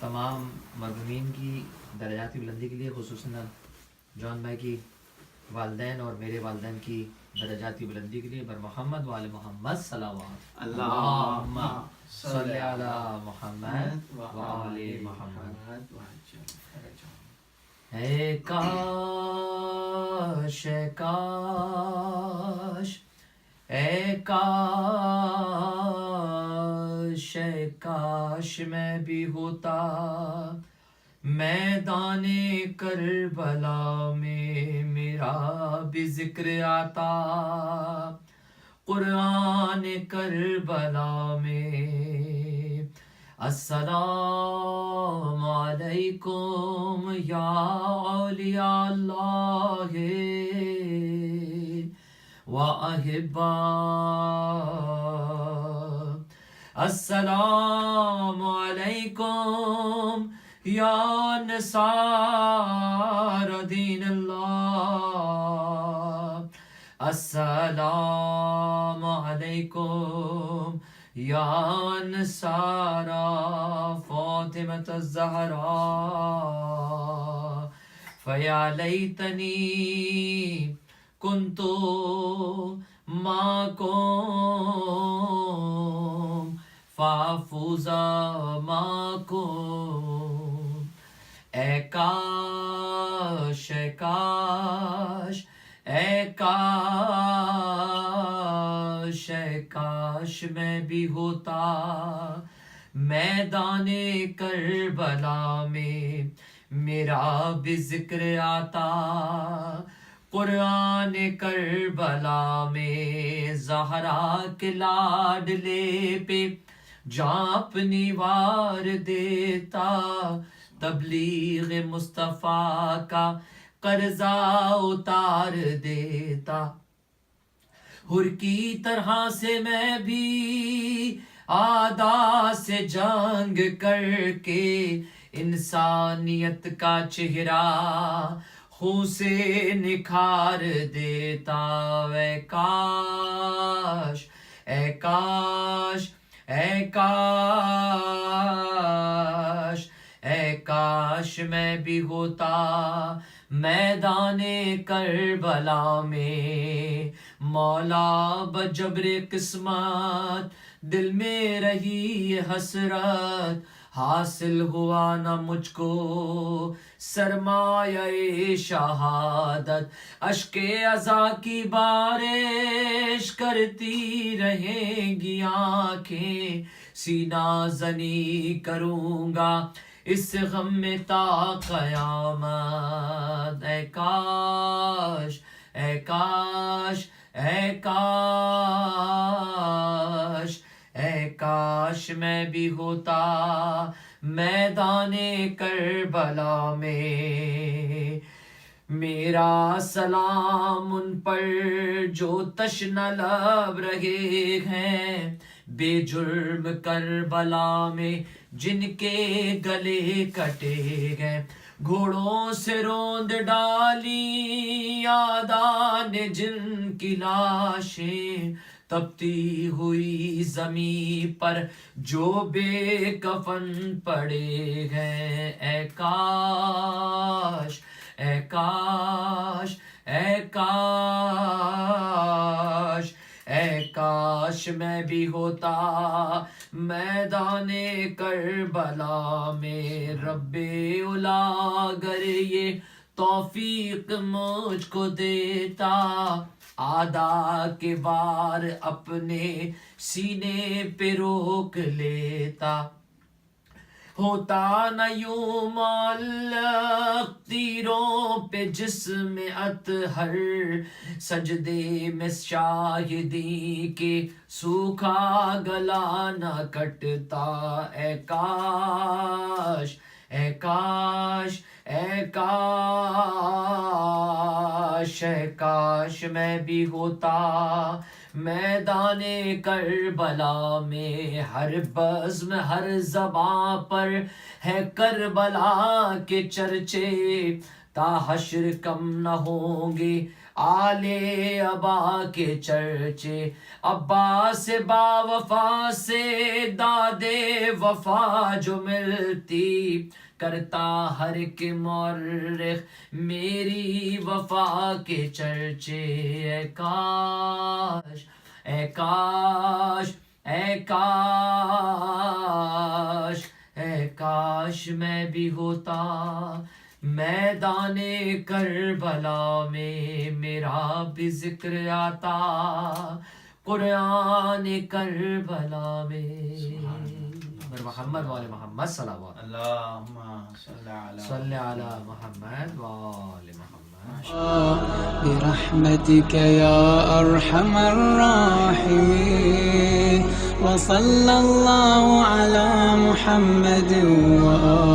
تمام مرحومین کی درجات کی بلندی کے لیے خصوصاً جان بھائی کی والدین اور میرے والدین کی درجات کی بلندی کے لیے بر محمد وآل محمد صلوات اللہم صلی علی محمد وآل محمد. اے کاش اے کاش اے کاش اے کاش میں بھی ہوتا میدان کربلا میں میرا بھی ذکر آتا قرآن کربلا میں. السلام علیکم یا اولیاء اللہ و احبا. السلام علیکم یا نصار دین اللہ. السلام علیکم یا نصار فاطمۃ الزہراء. فیا لیتنی کنتو معکم فافوز معکم. اے کاش اے کاش اے کاش اے کاش میں بھی ہوتا میدان کربلا میں میرا بھی ذکر آتا قرآن کربلا میں. زہرا کے لاڈلے پہ جاں اپنی وار دیتا تبلیغ مصطفیٰ کا قرضہ اتار دیتا. حر کی طرح سے میں بھی اعداء سے جنگ کر کے انسانیت کا چہرہ خون سے نکھار دیتا. اے کاش اے کاش اے کاش اے کاش میں بھی ہوتا میدان کربلا میں. مولا بجبر قسمت دل میں رہی یہ حسرت حاصل ہوا نہ مجھ کو سرمایہ شہادت. اشک عزا کی بارش کرتی رہیں گی آنکھیں سینہ زنی کروں گا اس غم میں تا قیامت. اے کاش اے کاش اے کاش اے کاش میں بھی ہوتا میدان کربلا میں. میرا سلام ان پر جو تشنہ لب رہے ہیں بے جرم کربلا میں جن کے گلے کٹے گئے. گھوڑوں سے روند ڈالی اعداء نے جن کی لاشیں تپتی ہوئی زمین پر جو بے کفن پڑے ہیں. اے کاش اے کاش اے کاش اے کاش میں بھی ہوتا میدان کربلا میں. رب اولا اگر یہ توفیق مجھ کو دیتا اعداء کے وار اپنے سینے پہ روک لیتا. ہوتا نہ یوں معلق تیروں پہ جسم اطہر سجدے میں شاہدی کے سوکھا گلا نہ کٹتا. اے کاش اے کاش اے کاش اے کاش میں بھی ہوتا میدان کربلا میں. ہر بزم ہر زباں پر ہے کربلا کے چرچے تا حشر کم نہ ہوں گے آلے ابا کے چرچے، عباس با وفا سے دادے وفا جو ملتی، کرتا ہر ایک مورخ میری وفا کے چرچے۔ اے کاش اے کاش اے کاش اے کاش میں بھی ہوتا میدان کربلا میں، میرا بھی ذکر آتا قرآن کربلا میں۔ محمد وآل محمد صلوات اللہم صلی علی محمد وآل محمد۔ برحمتك يا أرحم الراحمين، وصلى الله على محمد وآله